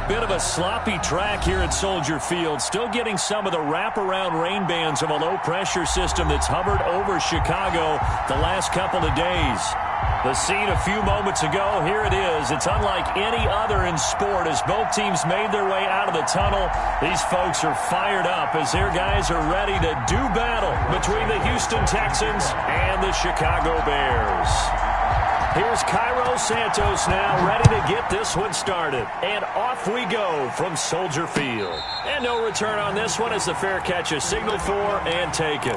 Bit of a sloppy track here at Soldier Field. Still getting some of the wraparound rain bands of a low-pressure system that's hovered over Chicago the last couple of days. The scene a few moments ago, here it is. It's unlike any other in sport as both teams made their way out of the tunnel. These folks are fired up as their guys are ready to do battle between the Houston Texans and the Chicago Bears. Here's Cairo Santos now ready to get this one started. And off we go from Soldier Field. And no return on this one as the fair catch is signaled for and taken.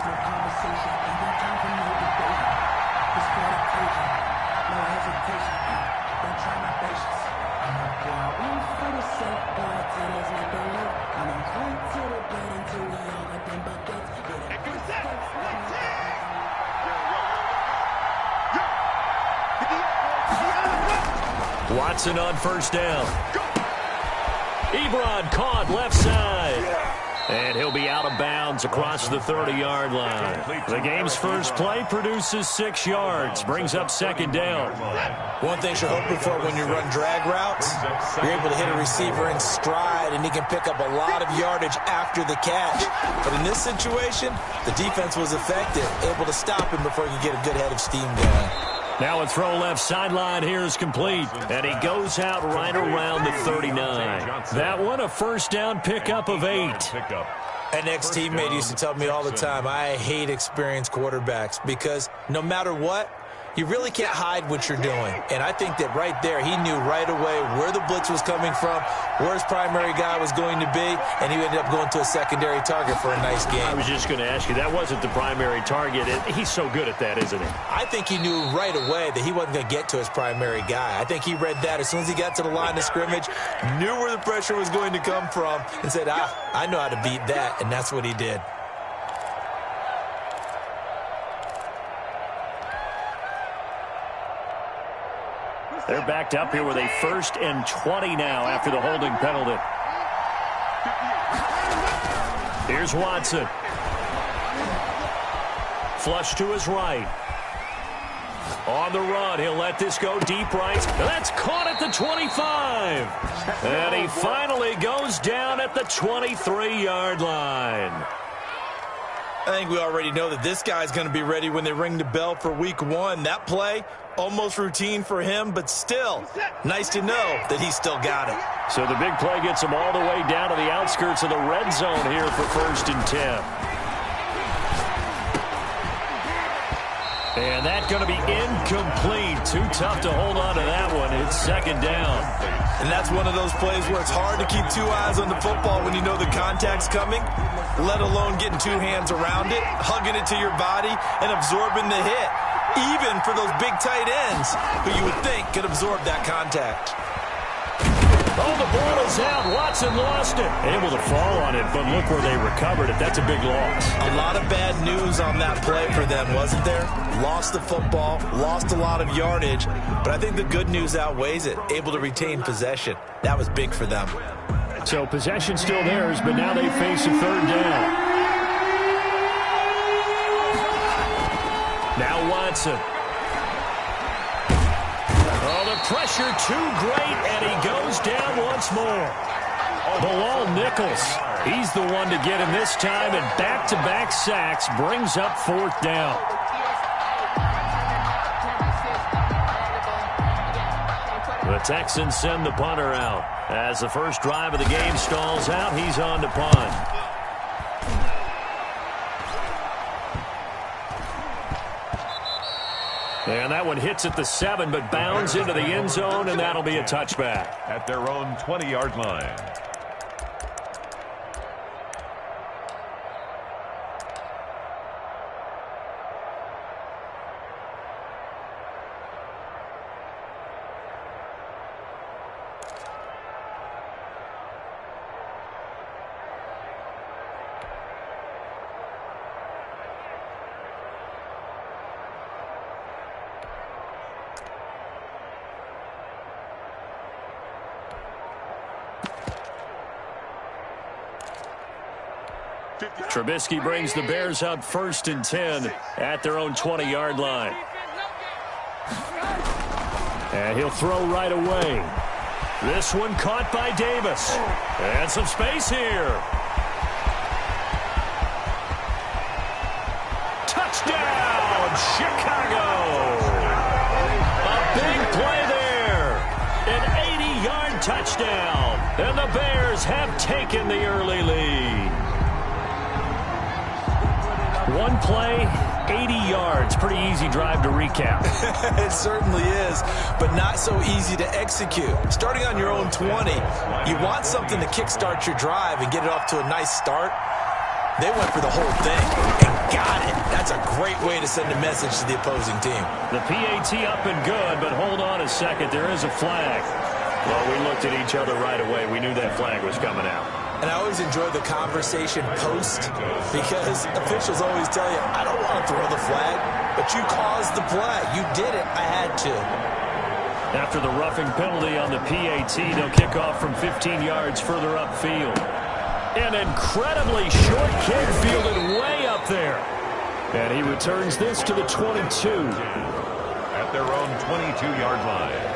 Watson on first down. Ebron caught left side. And he'll be out of bounds across the 30-yard line. The game's first play produces 6 yards. Brings up second down. One thing you're hoping for when you run drag routes, you're able to hit a receiver in stride, and he can pick up a lot of yardage after the catch. But in this situation, the defense was effective, able to stop him before he could get a good head of steam going. Now a throw left sideline here is complete, and he goes out right around the 39. That one a first down pickup of 8. An ex-teammate used to tell me all the time, I hate experienced quarterbacks because no matter what, you really can't hide what you're doing. And I think that right there, he knew right away where the blitz was coming from, where his primary guy was going to be, and he ended up going to a secondary target for a nice game. I was just going to ask you, that wasn't the primary target. He's so good at that, isn't he? I think he knew right away that he wasn't going to get to his primary guy. I think he read that as soon as he got to the line of scrimmage, knew where the pressure was going to come from, and said, I know how to beat that, and that's what he did. They're backed up here with a 1st and 20 now after the holding penalty. Here's Watson. Flush to his right. On the run, he'll let this go deep right. That's caught at the 25. And he finally goes down at the 23-yard line. I think we already know that this guy's going to be ready when they ring the bell for week 1. That play, almost routine for him, but still, nice to know that he's still got it. So the big play gets him all the way down to the outskirts of the red zone here for 1st and 10. And that's going to be incomplete. Too tough to hold on to that one. It's 2nd down. And that's one of those plays where it's hard to keep 2 eyes on the football when you know the contact's coming, let alone getting 2 hands around it, hugging it to your body, and absorbing the hit, even for those big tight ends who you would think could absorb that contact. Oh, the ball is out. Watson lost it. Able to fall on it, but look where they recovered it. That's a big loss. A lot of bad news on that play for them, wasn't there? Lost the football, lost a lot of yardage, but I think the good news outweighs it. Able to retain possession. That was big for them. So possession still theirs, but now they face a 3rd down. Now Watson. Pressure too great, and he goes down once more. Bilal Nichols, he's the one to get him this time, and back-to-back sacks brings up 4th down. The Texans send the punter out. As the first drive of the game stalls out, he's on to punt. And that one hits at the 7, but bounds into the end zone, and that'll be a touchback. At their own 20-yard line. Trubisky brings the Bears up 1st and 10 at their own 20-yard line. And he'll throw right away. This one caught by Davis. And some space here. Touchdown, Chicago. A big play there. An 80-yard touchdown. And the Bears have taken the early lead. One play, 80 yards. Pretty easy drive to recap. It certainly is, but not so easy to execute. Starting on your own 20, you want something to kickstart your drive and get it off to a nice start. They went for the whole thing and got it. That's a great way to send a message to the opposing team. The PAT up and good, but hold on a second. There is a flag. Well, we looked at each other right away. We knew that flag was coming out. And I always enjoy the conversation post because officials always tell you, I don't want to throw the flag, but you caused the play. You did it. I had to. After the roughing penalty on the PAT, they'll kick off from 15 yards further upfield. An incredibly short kick fielded way up there. And he returns this to the 22. At their own 22-yard line.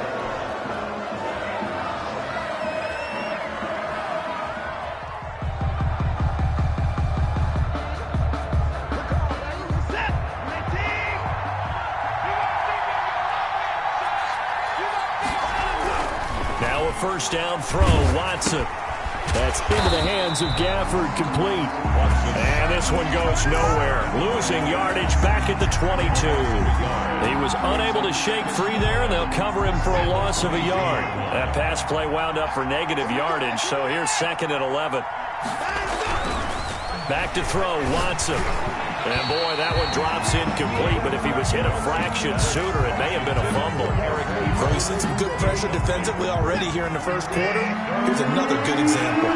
First down throw, Watson. That's into the hands of Gafford, complete. And this one goes nowhere. Losing yardage back at the 22. He was unable to shake free there, and they'll cover him for a loss of a yard. That pass play wound up for negative yardage, so here's 2nd and 11. Back to throw, Watson. And, boy, that one drops incomplete, but if he was hit a fraction sooner, it may have been a fumble. Well, we've seen some good pressure defensively already here in the first quarter. Here's another good example.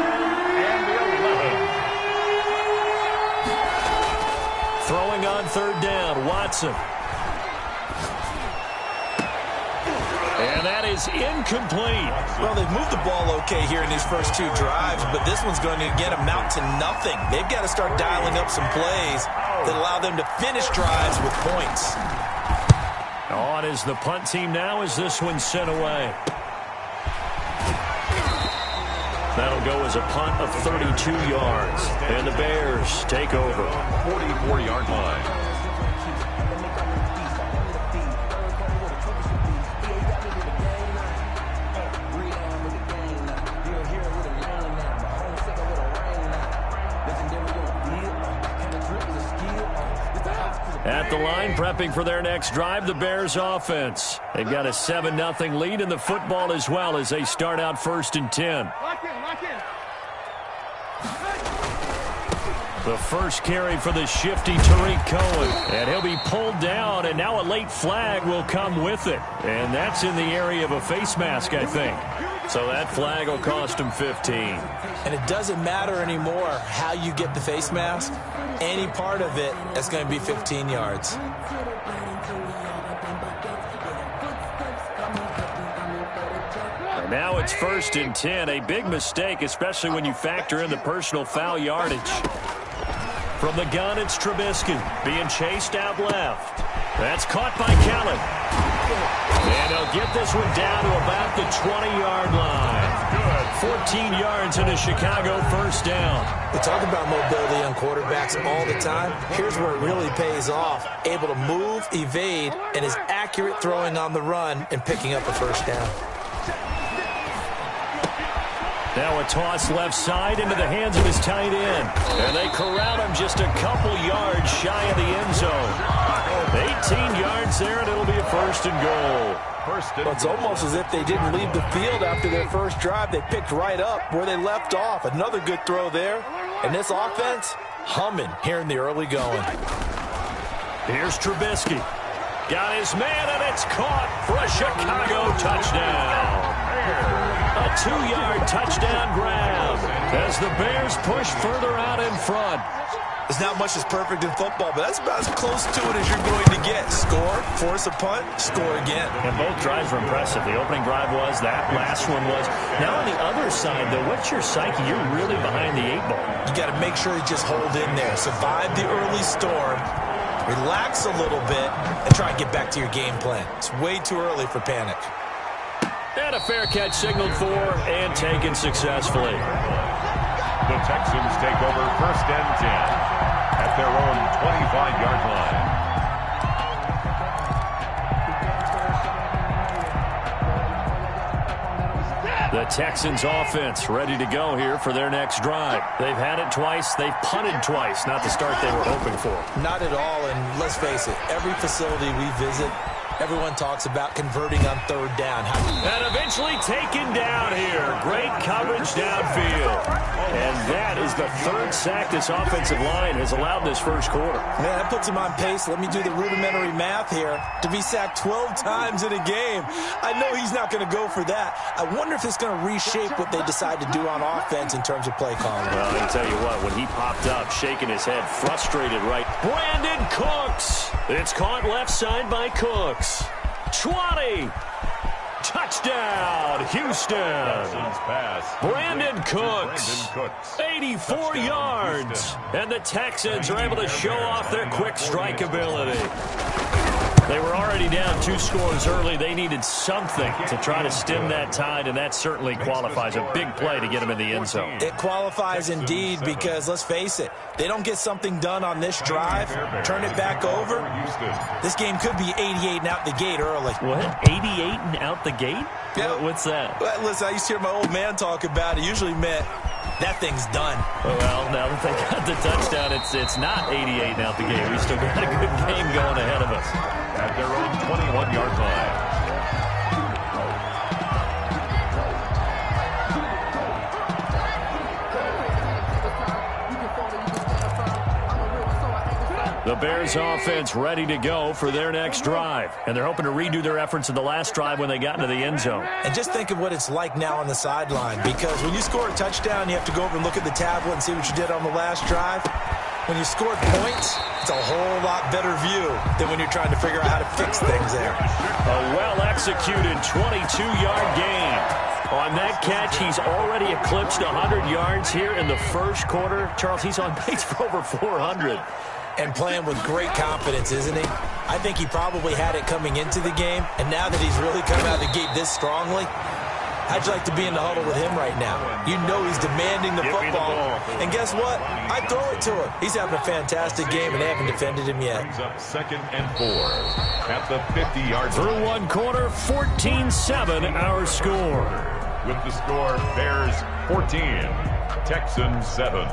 Throwing on 3rd down, Watson. And that is incomplete. Well, they've moved the ball okay here in these first two drives, but this one's going to again amount to nothing. They've got to start dialing up some plays that allow them to finish drives with points. On is the punt team now as this one's sent away. That'll go as a punt of 32 yards. And the Bears take over. 44-yard line. At the line, prepping for their next drive, the Bears offense. They've got a 7-0 lead in the football as well as they start out 1st and 10. The first carry for the shifty Tariq Cohen. And he'll be pulled down, and now a late flag will come with it. And that's in the area of a face mask, I think. So that flag will cost him 15. And it doesn't matter anymore how you get the face mask. Any part of it, that's going to be 15 yards. And now it's 1st and 10. A big mistake, especially when you factor in the personal foul yardage. From the gun, it's Trubisky being chased out left. That's caught by Kellen. And he'll get this one down to about the 20-yard line. 14 yards and a Chicago first down. We talk about mobility on quarterbacks all the time. Here's where it really pays off. Able to move, evade, and is accurate throwing on the run and picking up a first down. Now a toss left side into the hands of his tight end. And they corral him just a couple yards shy of the end zone. 18 yards there, and it'll be a 1st and goal. Well, it's almost as if they didn't leave the field after their first drive. They picked right up where they left off. Another good throw there. And this offense, humming here in the early going. Here's Trubisky. Got his man, and it's caught for a Chicago touchdown. A 2-yard touchdown grab as the Bears push further out in front. There's not much that's perfect in football, but that's about as close to it as you're going to get. Score, force a punt, score again. And both drives were impressive. The opening drive was, that last one was. Now on the other side, though, what's your psyche? You're really behind the 8-ball. You got to make sure you just hold in there. Survive the early storm, relax a little bit, and try and get back to your game plan. It's way too early for panic. And a fair catch signaled for and taken successfully. The Texans take over 1st and 10 at their own 25-yard line. The Texans offense ready to go here for their next drive. They've had it twice. They've punted twice. Not the start they were hoping for. Not at all, and let's face it, every facility we visit, everyone talks about converting on 3rd down. And eventually taken down here. Great coverage downfield. And that is the 3rd sack this offensive line has allowed in this first quarter. Man, that puts him on pace. Let me do the rudimentary math here. To be sacked 12 times in a game. I know he's not going to go for that. I wonder if it's going to reshape what they decide to do on offense in terms of play calling. Well, I can tell you what, when he popped up, shaking his head, frustrated, right? Brandon Cooks. It's caught left side by Cooks. 20. Touchdown, Houston. Brandon Cooks, 84 yards. And the Texans are able to show off their quick strike ability. They were already down 2 scores early. They needed something to try to stem that tide, and that certainly qualifies. A big play to get them in the end zone. It qualifies indeed because, let's face it, they don't get something done on this drive, turn it back over, this game could be 88 and out the gate early. What? 88 and out the gate? Yeah. What's that? Well, listen, I used to hear my old man talk about it. Usually meant that thing's done. Well, now that they got the touchdown, it's not 88 and out the gate. We still got a good game going ahead of us. At their own 21-yard line. The Bears offense ready to go for their next drive. And they're hoping to redo their efforts in the last drive when they got into the end zone. And just think of what it's like now on the sideline, because when you score a touchdown, you have to go over and look at the tablet and see what you did on the last drive. When you scored points, it's a whole lot better view than when you're trying to figure out how to fix things there. A well-executed 22-yard gain. On that catch, he's already eclipsed 100 yards here in the first quarter. Charles, he's on pace for over 400. And playing with great confidence, isn't he? I think he probably had it coming into the game, and now that he's really come out of the gate this strongly, how'd you like to be in the huddle with him right now? You know he's demanding the football. And guess what? I throw it to him. He's having a fantastic game, and they haven't defended him yet. Brings up 2nd and 4 at the 50-yard line. Through one quarter, 14-7 our score. With the score, Bears 14, Texans 7.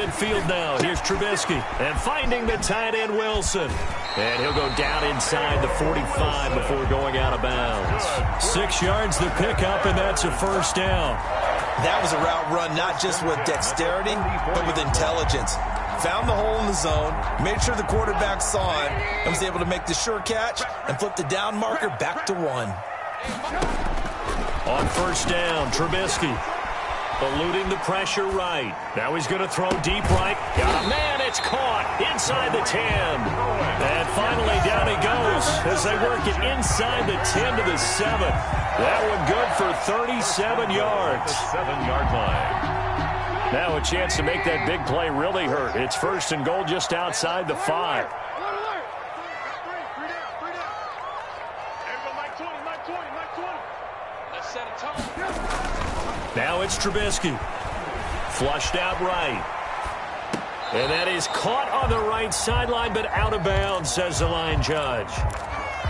midfield now. Here's Trubisky. And finding the tight end Wilson. And he'll go down inside the 45 before going out of bounds. 6 yards the pickup, and that's a first down. That was a route run not just with dexterity, but with intelligence. Found the hole in the zone, made sure the quarterback saw it, and was able to make the sure catch and flip the down marker back to 1. On first down, Trubisky eluding the pressure right. Now he's going to throw deep right. Got a man, it's caught inside the 10. And finally down he goes as they work it inside the 10 to the 7. That one good for 37 yards. 7-yard line. Now a chance to make that big play really hurt. It's first and goal just outside the 5. Now it's Trubisky. Flushed out right. And that is caught on the right sideline, but out of bounds, says the line judge.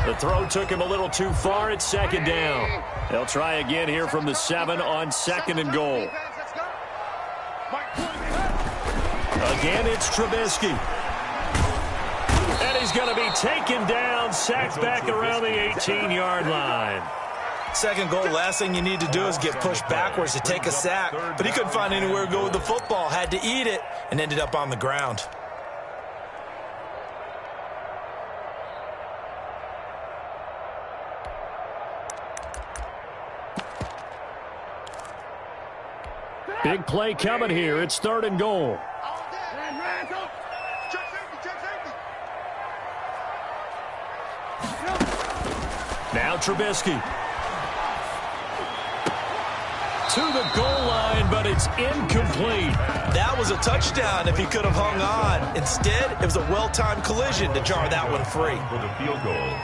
The throw took him a little too far. It's second down. They'll try again here from the 7 on second and goal. Again, it's Trubisky. And he's going to be taken down, sacked back around the 18-yard line. Second goal, last thing you need to do is get pushed backwards to take a sack. But he couldn't find anywhere to go with the football, had to eat it, and ended up on the ground. Big play coming here. It's third and goal. Now Trubisky. To the goal line, but it's incomplete. That was a touchdown if he could have hung on. Instead, it was a well-timed collision to jar that one free. For the field goal,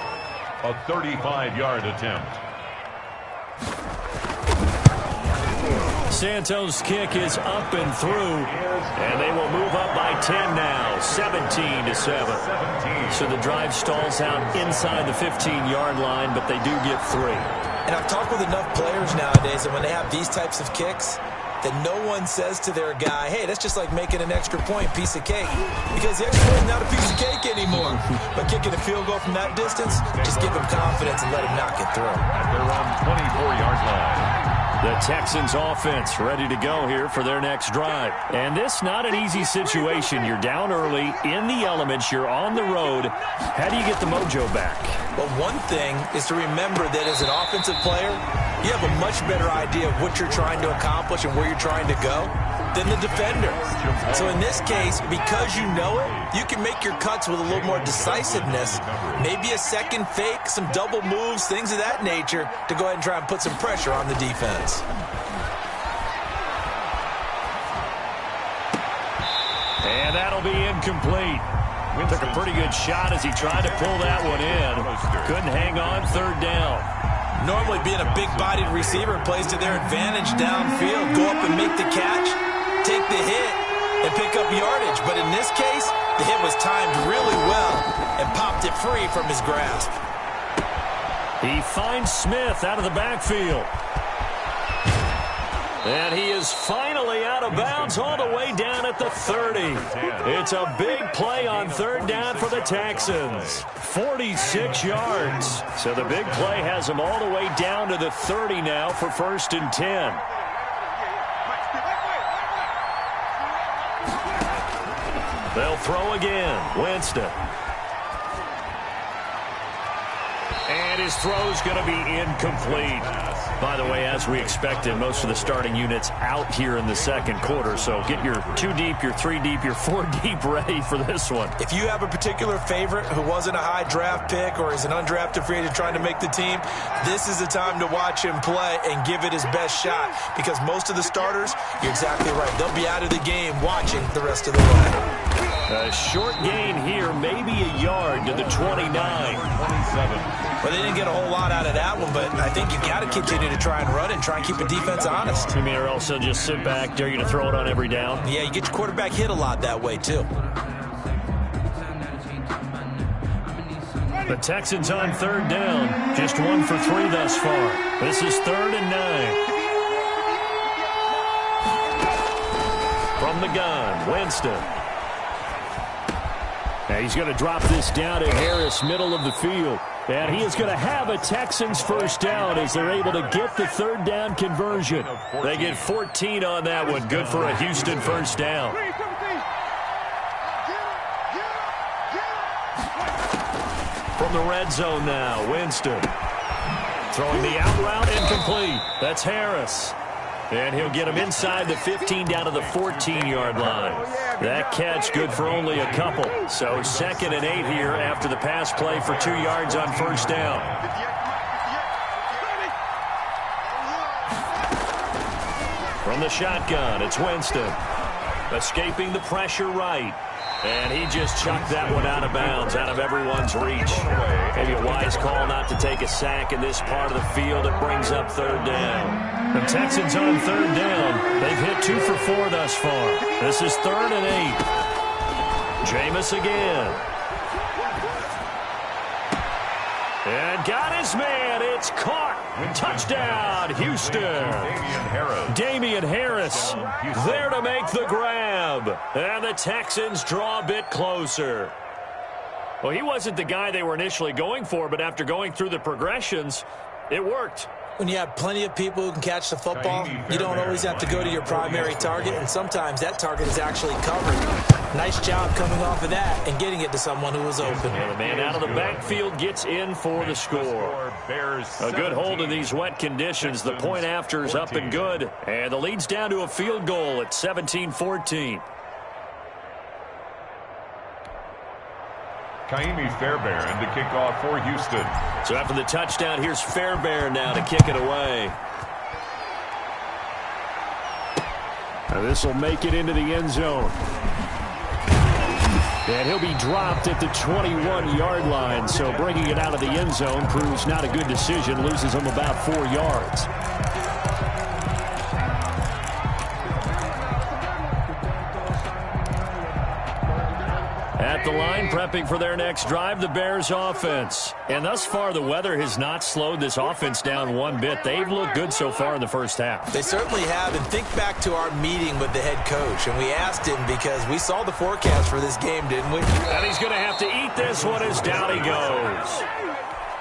a 35-yard attempt. Santos' kick is up and through, and they will move up by 10 now, 17-7. So the drive stalls out inside the 15-yard line, but they do get 3. And I've talked with enough players nowadays that when they have these types of kicks, that no one says to their guy, hey, that's just like making an extra point, piece of cake. Because the extra point is not a piece of cake anymore. But kicking a field goal from that distance, just give him confidence and let him knock it through. At their own 24-yard line. The Texans offense ready to go here for their next drive. And this not an easy situation. You're down early, in the elements, you're on the road. How do you get the mojo back? Well, one thing is to remember that as an offensive player, you have a much better idea of what you're trying to accomplish and where you're trying to go than the defender. So in this case, because you know it, you can make your cuts with a little more decisiveness. Maybe a second fake, some double moves, things of that nature to go ahead and try and put some pressure on the defense. And that'll be incomplete. Took a pretty good shot as he tried to pull that one in. Couldn't hang on, third down. Normally being a big-bodied receiver plays to their advantage downfield. Go up and make the catch, take the hit, and pick up yardage. But in this case, the hit was timed really well and popped it free from his grasp. He finds Smith out of the backfield. And he is finally out of bounds all the way down at the 30. It's a big play on third down for the Texans. 46 yards. So the big play has them all the way down to the 30 now for first and 10. They'll throw again. Winston. And his throw's going to be incomplete. By the way, as we expected, most of the starting units out here in the second quarter. So get your 2 deep, your 3 deep, your 4 deep ready for this one. If you have a particular favorite who wasn't a high draft pick or is an undrafted free agent trying to make the team, this is the time to watch him play and give it his best shot. Because most of the starters, you're exactly right, they'll be out of the game watching the rest of the way. A short gain here, maybe a yard to the 29. 27. Well, they didn't get a whole lot out of that one, but I think you got to continue to try and run and try and keep a defense honest. You mean, or else they'll just sit back, dare you to throw it on every down? Yeah, you get your quarterback hit a lot that way, too. The Texans on third down. Just 1 for 3 thus far. This is 3rd and 9. From the gun. Winston. Now he's going to drop this down to Harris, middle of the field. And he is going to have a Texans first down as they're able to get the third down conversion. They get 14 on that one. Good for a Houston first down. From the red zone now, Winston. Throwing the out route incomplete. That's Harris. And he'll get him inside the 15 down to the 14-yard line. That catch good for only a couple. So 2nd and 8 here after the pass play for 2 yards on first down. From the shotgun, it's Winston. Escaping the pressure right. And he just chucked that one out of bounds, out of everyone's reach. Maybe a wise call not to take a sack in this part of the field. It brings up third down. The Texans on third down. They've hit 2 for 4 thus far. This is 3rd and 8. Jameis again. And got his man. It's caught. Touchdown, Houston. Damian Harris there to make the grab. And the Texans draw a bit closer. Well, he wasn't the guy they were initially going for, but after going through the progressions, it worked. When you have plenty of people who can catch the football, you don't always have to go to your primary target, and sometimes that target is actually covered. Nice job coming off of that and getting it to someone who was open. And the man out of the backfield gets in for the score. A good hold in these wet conditions. The point after is up and good, and the lead's down to a field goal at 17-14. Kaimi Fairbairn to kick off for Houston. So after the touchdown, here's Fairbairn now to kick it away. Now this will make it into the end zone. And he'll be dropped at the 21-yard line. So bringing it out of the end zone proves not a good decision. Loses him about 4 yards. At the line, prepping for their next drive, the Bears offense. And thus far, the weather has not slowed this offense down one bit. They've looked good so far in the first half. They certainly have. And think back to our meeting with the head coach. And we asked him because we saw the forecast for this game, didn't we? And he's going to have to eat this one as down he goes.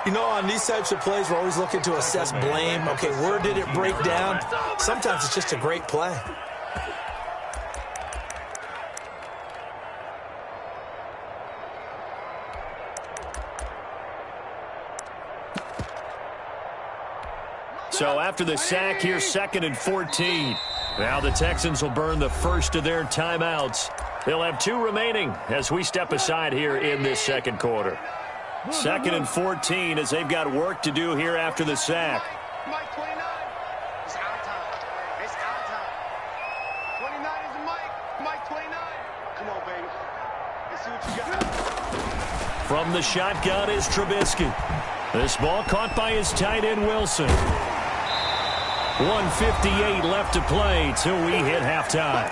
You know, on these types of plays, we're always looking to assess blame. Okay, where did it break down? Sometimes it's just a great play. So after the sack, here's 2nd and 14. Now the Texans will burn the first of their timeouts. They'll have 2 remaining as we step aside here in this second quarter. 2nd and 14 as they've got work to do here after the sack. Mike 29. It's our time. It's our time. 29 is the Mike. Mike 29. Come on, baby. Let's see what you got. From the shotgun is Trubisky. This ball caught by his tight end, Wilson. 1:58 left to play till we hit halftime.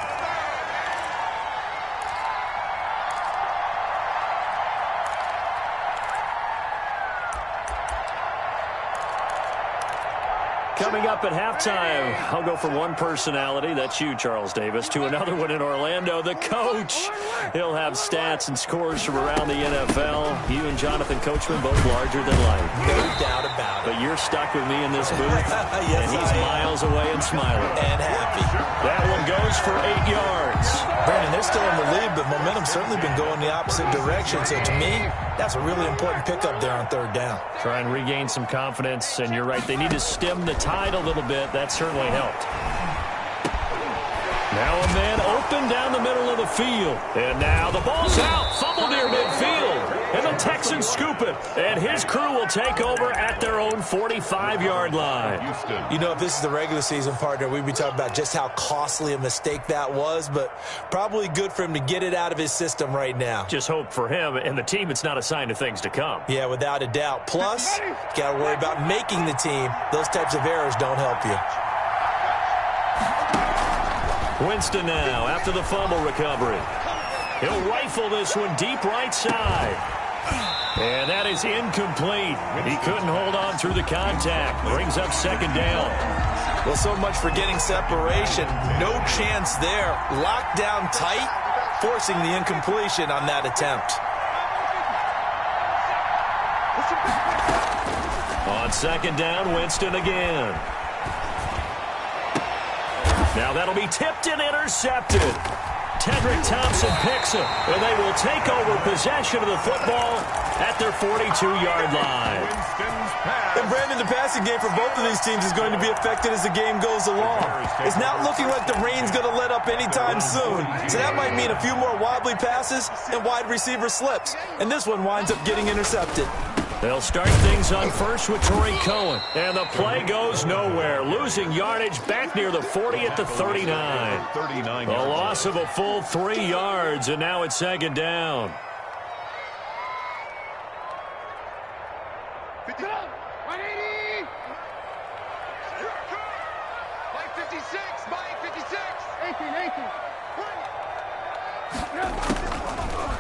Coming up at halftime, I'll go from one personality, that's you, Charles Davis, to another one in Orlando, the coach. He'll have stats and scores from around the NFL. You and Jonathan Coachman both larger than life. No doubt about it. But you're stuck with me in this booth, Yes, and he's miles away and smiling. And happy. That one goes for 8 yards. Brandon, they're still in the lead, but momentum's certainly been going the opposite direction. So to me, that's a really important pickup there on third down. Try and regain some confidence, and you're right, they need to stem the tide a little bit. That certainly helped. Now a man open down the middle of the field. And now the ball's out. Fumble near midfield. And the Texans scoop it. And his crew will take over at their own 45-yard line. You know, if this is the regular season, partner, we'd be talking about just how costly a mistake that was, but probably good for him to get it out of his system right now. Just hope for him and the team it's not a sign of things to come. Yeah, without a doubt. Plus, you got to worry about making the team. Those types of errors don't help you. Winston now after the fumble recovery. He'll rifle this one deep right side. And that is incomplete. He couldn't hold on through the contact. Brings up second down. Well, so much for getting separation. No chance there. Locked down tight, forcing the incompletion on that attempt. On second down, Winston again. Now that'll be tipped and intercepted. Tedrick Thompson picks it, and they will take over possession of the football at their 42-yard line. And Brandon, the passing game for both of these teams is going to be affected as the game goes along. It's not looking like the rain's going to let up anytime soon, so that might mean a few more wobbly passes and wide receiver slips, and this one winds up getting intercepted. They'll start things on first with Torrey Cohen. And the play goes nowhere. Losing yardage back near the 40 at the 39. A loss of a full 3 yards, and now it's second down.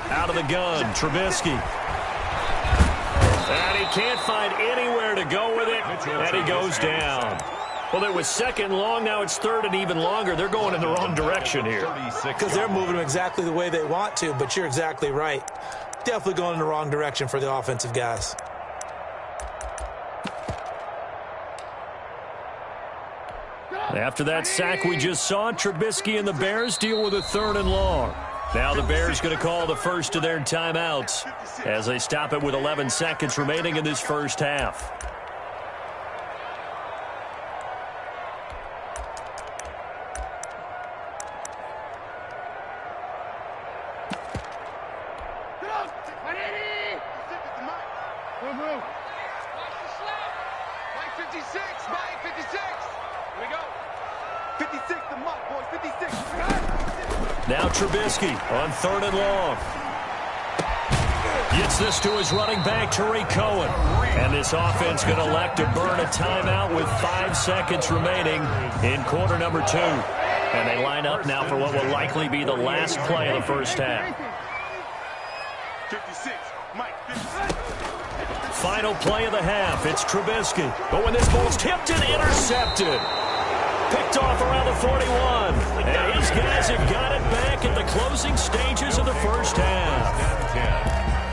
Out of the gun, Trubisky. And he can't find anywhere to go with it, and he goes down. Well, it was second long, now it's third and even longer. They're going in the wrong direction here. Because they're moving them exactly the way they want to, but you're exactly right. Definitely going in the wrong direction for the offensive guys. After that sack we just saw, Trubisky and the Bears deal with a third and long. Now the Bears going to call the first of their timeouts as they stop it with 11 seconds remaining in this first half. Now Trubisky on third and long. Gets this to his running back, Torrey Cohen. And this offense going to elect to burn a timeout with 5 seconds remaining in quarter number 2. And they line up now for what will likely be the last play of the first half. 56, Mike, 56. Final play of the half. It's Trubisky. But when this ball's tipped and intercepted. Picked off around the 41. And his guys have got it back at the closing stages of the first half.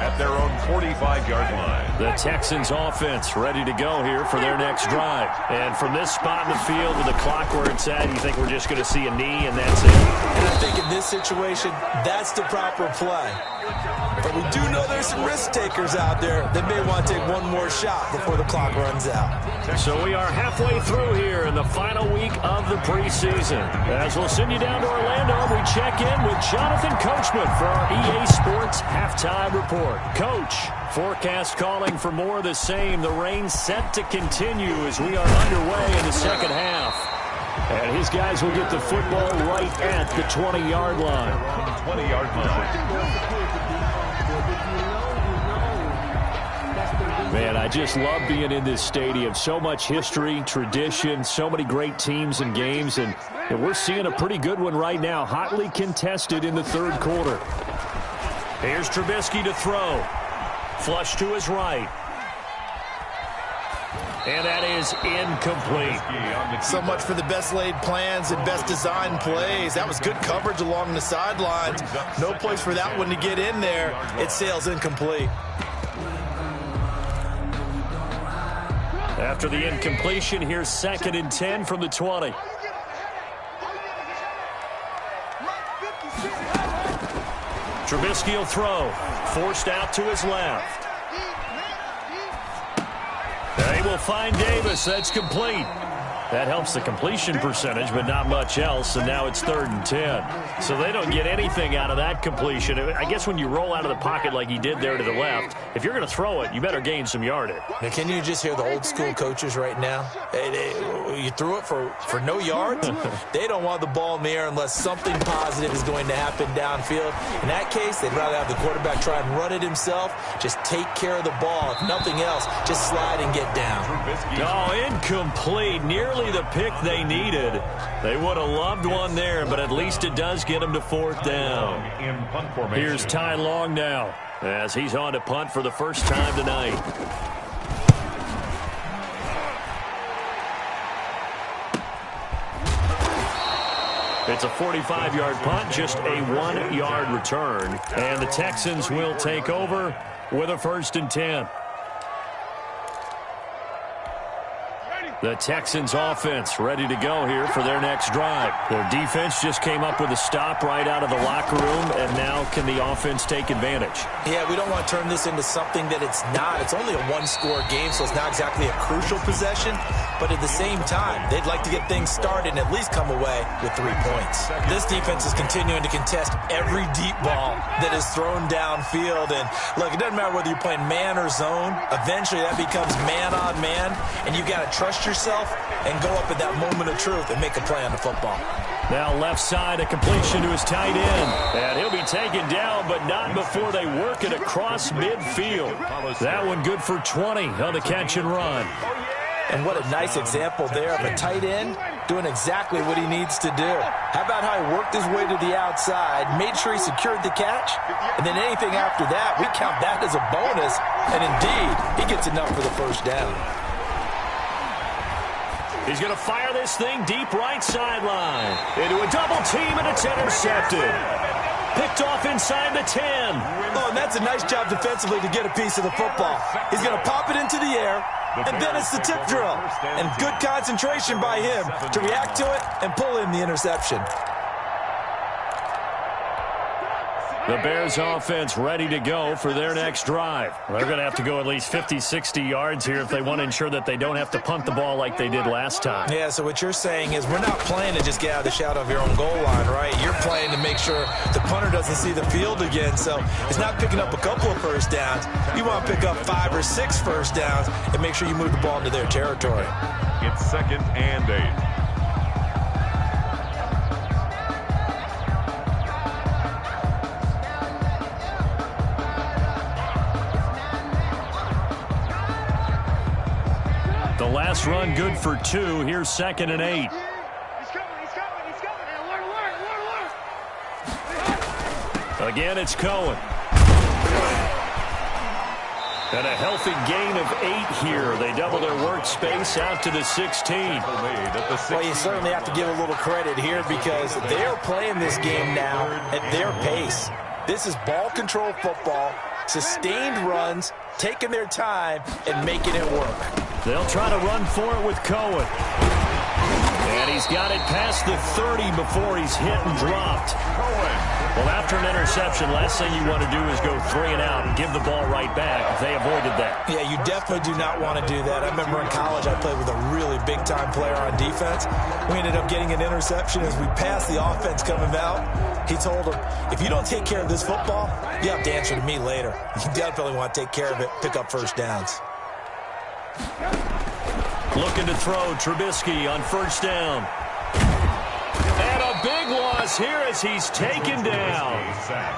At their own 45-yard line. The Texans offense ready to go here for their next drive. And from this spot in the field with the clock where it's at, you think we're just going to see a knee and that's it? And I think in this situation, that's the proper play. But we do know there's some risk takers out there that may want to take one more shot before the clock runs out. So we are halfway through here in the final week of the preseason. As we'll send you down to Orlando, we check in with Jonathan Coachman for our EA Sports Halftime Report. Coach, forecast calling for more of the same. The rain set to continue as we are underway in the second half. And his guys will get the football right at the 20-yard line. 20-yard line. Man, I just love being in this stadium. So much history, tradition, so many great teams and games, and we're seeing a pretty good one right now, hotly contested in the third quarter. Here's Trubisky to throw. Flush to his right. And that is incomplete. So much for the best laid plans and best designed plays. That was good coverage along the sidelines. No place for that one to get in there. It sails incomplete. After the incompletion, here's 2nd and 10 from the 20. Trubisky will throw. Forced out to his left. They will find Davis. That's complete. That helps the completion percentage, but not much else, and now it's 3rd and 10. So they don't get anything out of that completion. I guess when you roll out of the pocket like he did there to the left, if you're going to throw it, you better gain some yardage. Now, can you just hear the old school coaches right now? You threw it for no yards? They don't want the ball in the air unless something positive is going to happen downfield. In that case, they'd rather have the quarterback try and run it himself. Just take care of the ball. If nothing else, just slide and get down. Oh, incomplete. Nearly the pick they needed. They would have loved one there, but at least it does get them to 4th down. Here's Ty Long now as he's on to punt for the first time tonight. It's a 45-yard punt, just a 1-yard return. And the Texans will take over with a 1st and 10. The Texans offense ready to go here for their next drive. Their defense just came up with a stop right out of the locker room, and now can the offense take advantage? Yeah, we don't want to turn this into something that it's not. It's only a one-score game, so it's not exactly a crucial possession. But at the same time, they'd like to get things started and at least come away with 3 points. This defense is continuing to contest every deep ball that is thrown downfield. And look, it doesn't matter whether you're playing man or zone. Eventually, that becomes man on man, and you got to trust yourself and go up at that moment of truth and make a play on the football. Now left side, a completion to his tight end. And he'll be taken down, but not before they work it across midfield. That one good for 20 on the catch and run. And what a nice example there of a tight end doing exactly what he needs to do. How about how he worked his way to the outside, made sure he secured the catch, and then anything after that, we count that as a bonus. And indeed, he gets enough for the 1st down. He's going to fire this thing deep right sideline. Into a double team, and it's intercepted. Picked off inside the 10. Oh, and that's a nice job defensively to get a piece of the football. He's going to pop it into the air, and then it's the tip drill. And good concentration by him to react to it and pull in the interception. The Bears offense ready to go for their next drive. They're going to have to go at least 50, 60 yards here if they want to ensure that they don't have to punt the ball like they did last time. Yeah, so what you're saying is we're not playing to just get out of the shadow of your own goal line, right? You're playing to make sure the punter doesn't see the field again. So it's not picking up a couple of 1st downs. You want to pick up 5 or 6 1st downs and make sure you move the ball into their territory. It's 2nd and 8. The last run good for 2. Here's 2nd and 8. He's coming. Alert. Again, it's Cohen. And a healthy gain of 8 here. They double their workspace out to the 16. Well, you certainly have to give a little credit here because they're playing this game now at their pace. This is ball control football, sustained runs, taking their time, and making it work. They'll try to run for it with Cohen. And he's got it past the 30 before he's hit and dropped. Well, after an interception, last thing you want to do is go 3 and out and give the ball right back. They avoided that. Yeah, you definitely do not want to do that. I remember in college I played with a really big-time player on defense. We ended up getting an interception as we passed the offense coming out. He told him, if you don't take care of this football, you have to answer to me later. You definitely want to take care of it, pick up 1st downs. Looking to throw, Trubisky on 1st down. And a big loss here as he's taken down.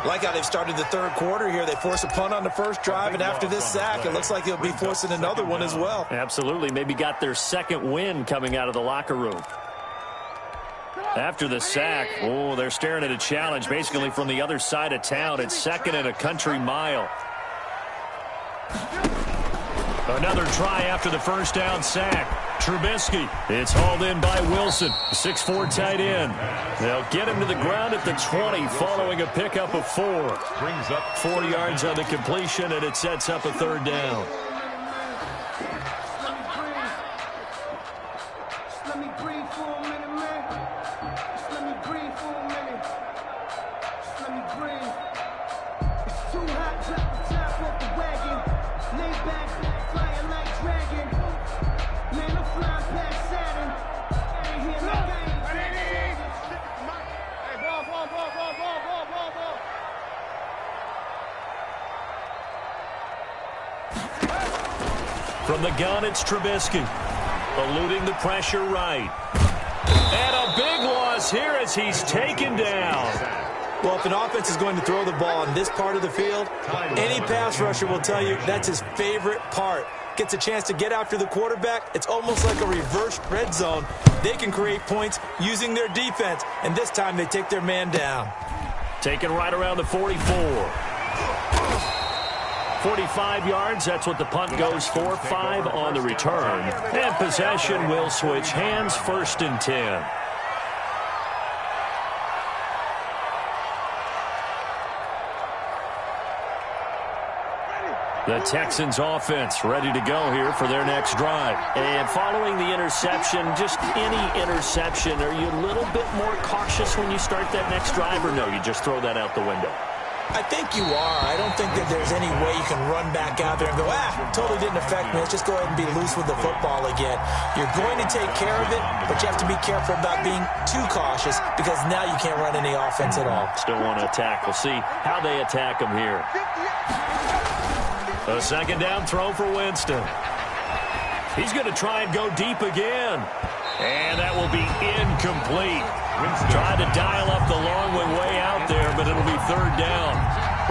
Like how they've started the 3rd quarter here. They force a punt on the 1st drive, and after this sack, it looks like they'll be forcing another one as well. Absolutely. Maybe got their 2nd win coming out of the locker room. After the sack, oh, they're staring at a challenge basically from the other side of town. It's 2nd and a country mile. Another try after the 1st down sack. Trubisky. It's hauled in by Wilson, 6'4" tight end. They'll get him to the ground at the 20 following a pickup of 4. Brings up 4 yards on the completion, and it sets up a 3rd down. From the gun, it's Trubisky. Eluding the pressure right. And a big loss here as he's taken down. Well, if an offense is going to throw the ball on this part of the field, any pass rusher will tell you that's his favorite part. Gets a chance to get after the quarterback. It's almost like a reverse red zone. They can create points using their defense, and this time they take their man down. Taken right around the 44. 45 yards, that's what the punt goes for. 5 on the return. And possession will switch hands, 1st and 10. The Texans offense ready to go here for their next drive. And following the interception, just any interception, are you a little bit more cautious when you start that next drive, or no, you just throw that out the window? I think you are. I don't think that there's any way you can run back out there and go, totally didn't affect me. Let's just go ahead and be loose with the football again. You're going to take care of it, but you have to be careful about being too cautious because now you can't run any offense at all. Still want to attack. We'll see how they attack them here. A second down throw for Winston. He's going to try and go deep again. And that will be incomplete. Tried to dial up the long one way out there, but it'll be third down.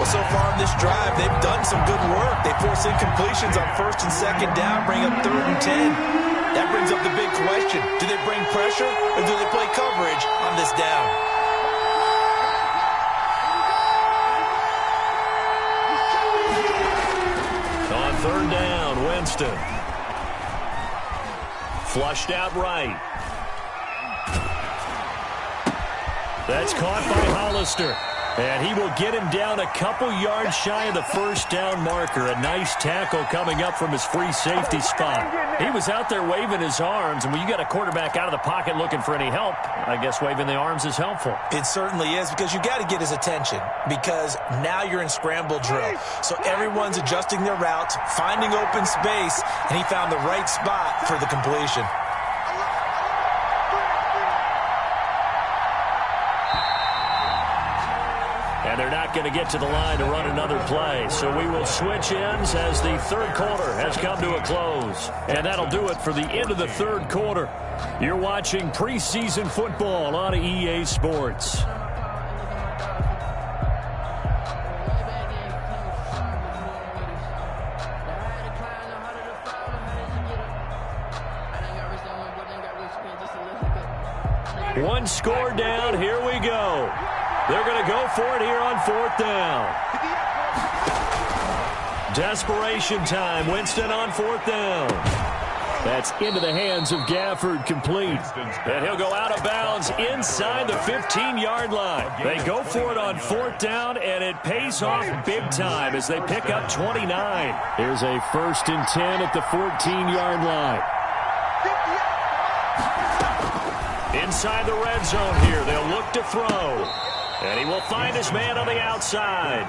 Well, so far in this drive, they've done some good work. They force incompletions on first and second down, bring up 3rd and 10. That brings up the big question. Do they bring pressure or do they play coverage on this down? On 3rd down, Winston. Flushed out right. That's caught by Hollister. And he will get him down a couple yards shy of the first down marker. A nice tackle coming up from his free safety spot. He was out there waving his arms, and when you got a quarterback out of the pocket looking for any help, I guess waving the arms is helpful. It certainly is, because you got to get his attention, because now you're in scramble drill. So everyone's adjusting their routes, finding open space, and he found the right spot for the completion. And they're not going to get to the line to run another play. So we will switch ends as the third quarter has come to a close. And that'll do it for the end of the third quarter. You're watching preseason football on EA Sports. One score down. Here we go. They're going to go for it here on 4th down. Desperation time. Winston on 4th down. That's into the hands of Gafford, complete. And he'll go out of bounds inside the 15-yard line. They go for it on 4th down, and it pays off big time as they pick up 29. Here's a 1st and 10 at the 14-yard line. Inside the red zone here. They'll look to throw. And he will find his man on the outside.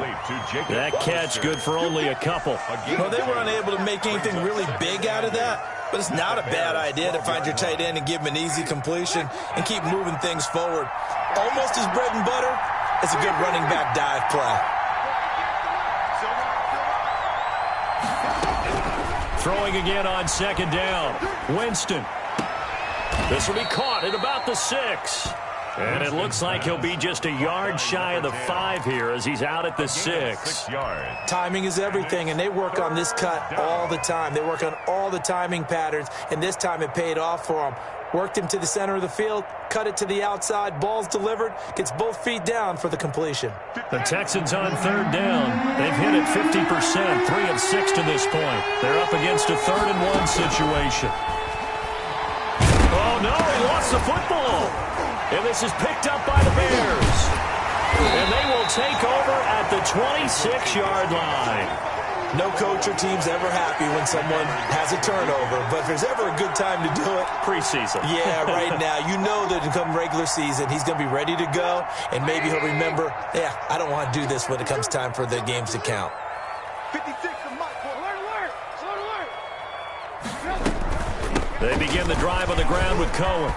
That catch good for only a couple. Well, they were unable to make anything really big out of that, but it's not a bad idea to find your tight end and give him an easy completion and keep moving things forward. Almost as bread and butter as a good running back dive play. Throwing again on 2nd down. Winston. This will be caught at about the 6. And it looks like he'll be just a yard shy of the 5 here as he's out at the 6. Timing is everything, and they work on this cut all the time. They work on all the timing patterns, and this time it paid off for them. Worked him to the center of the field, cut it to the outside, ball's delivered, gets both feet down for the completion. The Texans on 3rd down. They've hit it 50%, 3 of 6 to this point. They're up against a 3rd and 1 situation. Oh, no, he lost the football. And this is picked up by the Bears. And they will take over at the 26-yard line. No coach or team's ever happy when someone has a turnover, but if there's ever a good time to do it, preseason. Yeah, right now. You know that come regular season, he's going to be ready to go, and maybe he'll remember, I don't want to do this when it comes time for the games to count. 56 to Mike. Alert. They begin the drive on the ground with Cohen.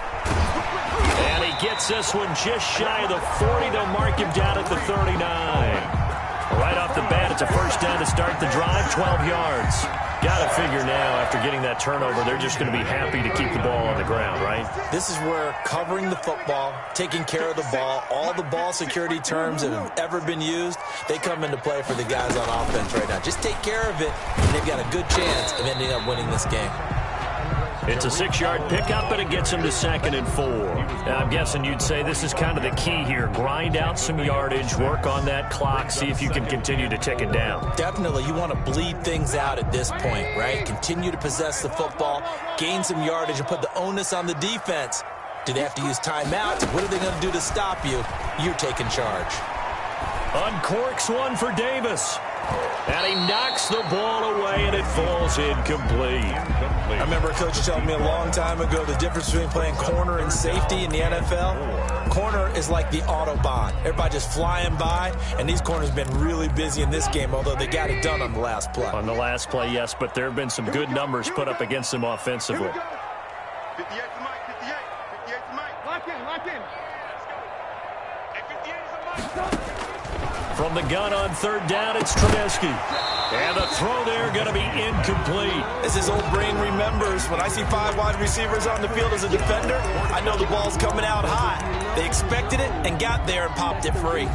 And he gets this one just shy of the 40. They'll mark him down at the 39. Right off the bat, it's a 1st down to start the drive, 12 yards. Got to figure now, after getting that turnover, they're just going to be happy to keep the ball on the ground, right? This is where covering the football, taking care of the ball, all the ball security terms that have ever been used, they come into play for the guys on offense right now. Just take care of it, and they've got a good chance of ending up winning this game. It's a 6-yard pickup, and it gets him to 2nd and 4. Now, I'm guessing you'd say this is kind of the key here. Grind out some yardage, work on that clock, see if you can continue to tick it down. Definitely. You want to bleed things out at this point, right? Continue to possess the football, gain some yardage, and put the onus on the defense. Do they have to use timeouts? What are they going to do to stop you? You're taking charge. Uncorks one for Davis. And he knocks the ball away, and it falls incomplete. I remember a coach telling me a long time ago the difference between playing corner and safety in the NFL. Corner is like the Autobahn. Everybody just flying by, and these corners have been really busy in this game, although they got it done on the last play. On the last play, yes, but there have been some good numbers put up against them offensively. 58 to Mike, 58. 58 to Mike. Lock in, lock in. Let's go. And 58 is a Mike. From the gun on third down, it's Trubisky. And the throw there going to be incomplete. As his old brain remembers, when I see 5 wide receivers on the field as a defender, I know the ball's coming out high. They expected it and got there and popped it free.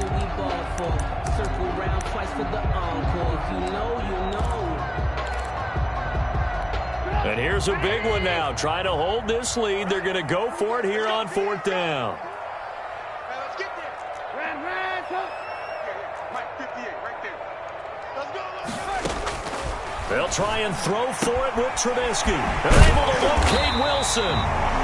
And here's a big one now. Trying to hold this lead. They're going to go for it here on fourth down. Hey, let's get there. Ran, go. Mike, 58, right there. Let's go, let's go. They'll try and throw for it with Trubisky. They're able to locate Wilson.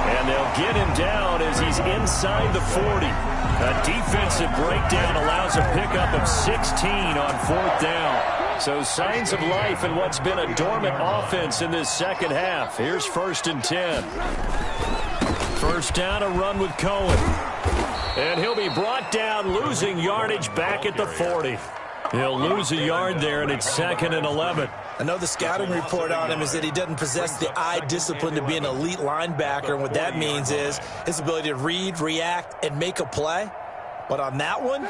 And they'll get him down as he's inside the 40. A defensive breakdown allows a pickup of 16 on fourth down. So signs of life in what's been a dormant offense in this second half. Here's 1st and 10. First down, a run with Cohen. And he'll be brought down, losing yardage back at the 40. He'll lose a yard there, and it's 2nd and 11. I know the scouting report on him is that he doesn't possess the eye discipline to be an elite linebacker, and what that means is his ability to read, react, and make a play. But on that one,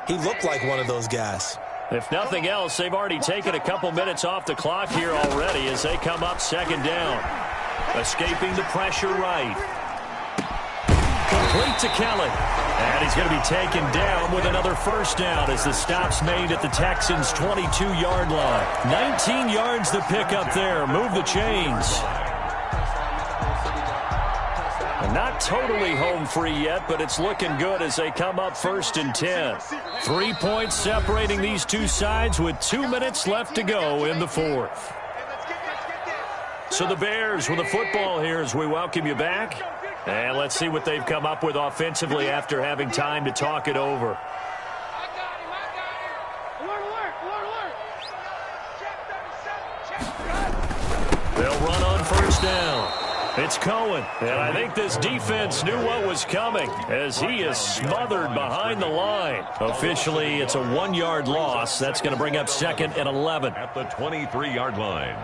he looked like one of those guys. If nothing else, they've already taken a couple minutes off the clock here already as they come up 2nd down. Escaping the pressure right. Complete to Kelly. And he's going to be taken down with another first down as the stop's made at the Texans' 22-yard line. 19 yards to pick up there. Move the chains. And not totally home free yet, but it's looking good as they come up 1st and 10. 3 points separating these two sides with 2 minutes left to go in the fourth. So the Bears with the football here as we welcome you back. And let's see what they've come up with offensively after having time to talk it over. They'll run on first down. It's Cohen, and I think this defense knew what was coming as he is smothered behind the line. Officially, it's a 1-yard loss. That's going to bring up 2nd and 11. At the 23-yard line.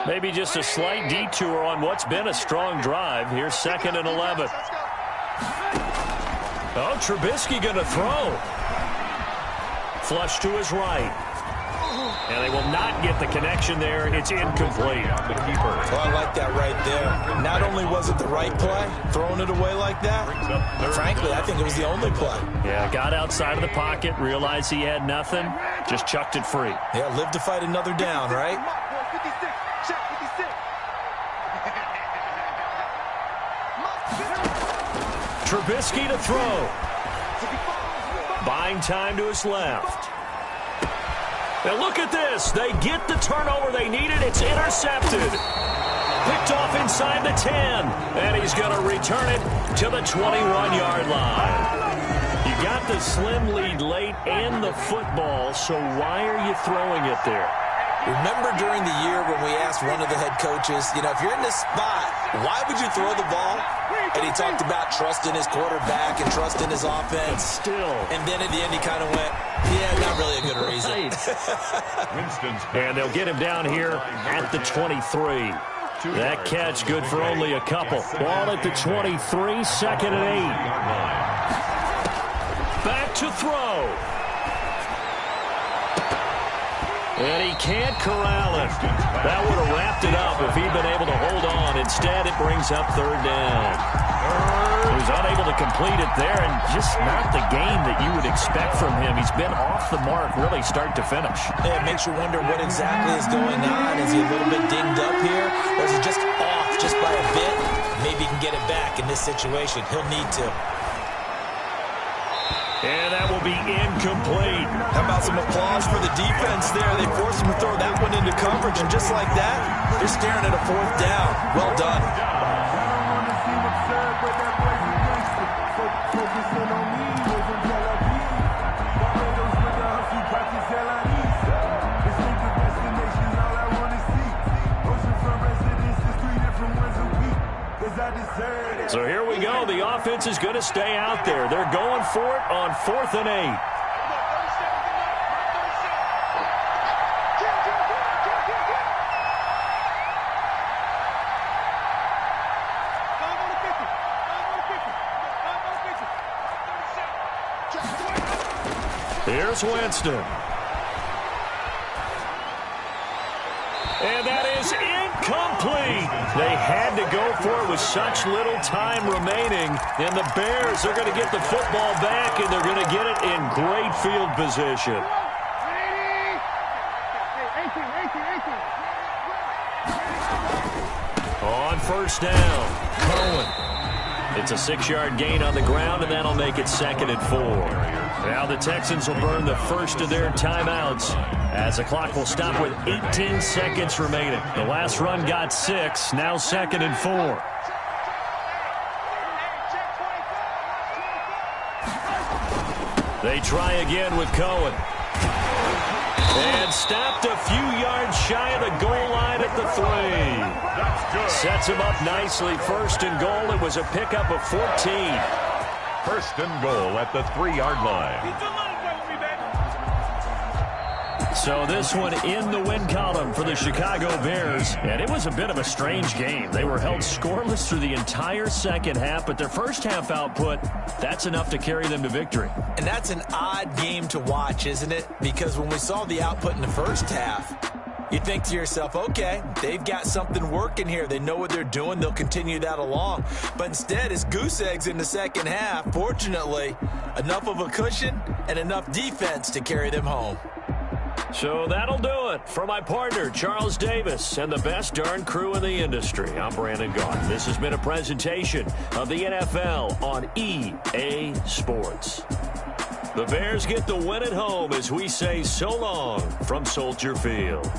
Maybe just a slight detour on what's been a strong drive. Here's 2nd and 11. Oh, Trubisky going to throw. Flush to his right. And they will not get the connection there. It's incomplete. The keeper. Well, I like that right there. Not only was it the right play, throwing it away like that, frankly, I think it was the only play. Yeah, got outside of the pocket, realized he had nothing, just chucked it free. Yeah, live to fight another down, right? Trubisky to throw. Buying time to his left. Now look at this. They get the turnover they needed. It's intercepted. Picked off inside the 10. And he's going to return it to the 21-yard line. You got the slim lead late and the football, so why are you throwing it there? Remember during the year when we asked one of the head coaches, you know, if you're in this spot, why would you throw the ball? And he talked about trusting his quarterback and trusting his offense. But still. And then at the end he kind of went, yeah, not really a good reason. And they'll get him down here at the 23. That catch good for only a couple. Ball at the 23, 2nd and 8. Back to throw. And he can't corral it. That would have wrapped it up if he'd been able to hold on. Instead, it brings up 3rd down. He was unable to complete it there, and just not the game that you would expect from him. He's been off the mark really start to finish. Yeah, it makes you wonder what exactly is going on. Is he a little bit dinged up here, or is he just off just by a bit? Maybe he can get it back in this situation. He'll need to. And that will be incomplete. How about some applause for the defense there? They forced him to throw that one into coverage, and just like that, they're staring at a 4th down. Well done. offense is going to stay out there. They're going for it on 4th and 8. Here's Winston. And that is incomplete. They had to go for it with such little time remaining. And the Bears are going to get the football back, and they're going to get it in great field position. On 1st down, Cohen. It's a 6-yard gain on the ground, and that'll make it 2nd and 4. Now the Texans will burn the first of their timeouts as the clock will stop with 18 seconds remaining. The last run got 6, now 2nd and 4. They try again with Cohen. And stopped a few yards shy of the goal line at the 3. Sets him up nicely. 1st and goal. It was a pickup of 14. 1st and goal at the 3-yard line. So this one in the win column for the Chicago Bears. And it was a bit of a strange game. They were held scoreless through the entire second half, but their first half output, that's enough to carry them to victory. And that's an odd game to watch, isn't it? Because when we saw the output in the first half, you think to yourself, okay, they've got something working here. They know what they're doing. They'll continue that along. But instead, it's goose eggs in the second half. Fortunately, enough of a cushion and enough defense to carry them home. So that'll do it. For my partner, Charles Davis, and the best darn crew in the industry, I'm Brandon Gaudin. This has been a presentation of the NFL on EA Sports. The Bears get the win at home as we say so long from Soldier Field.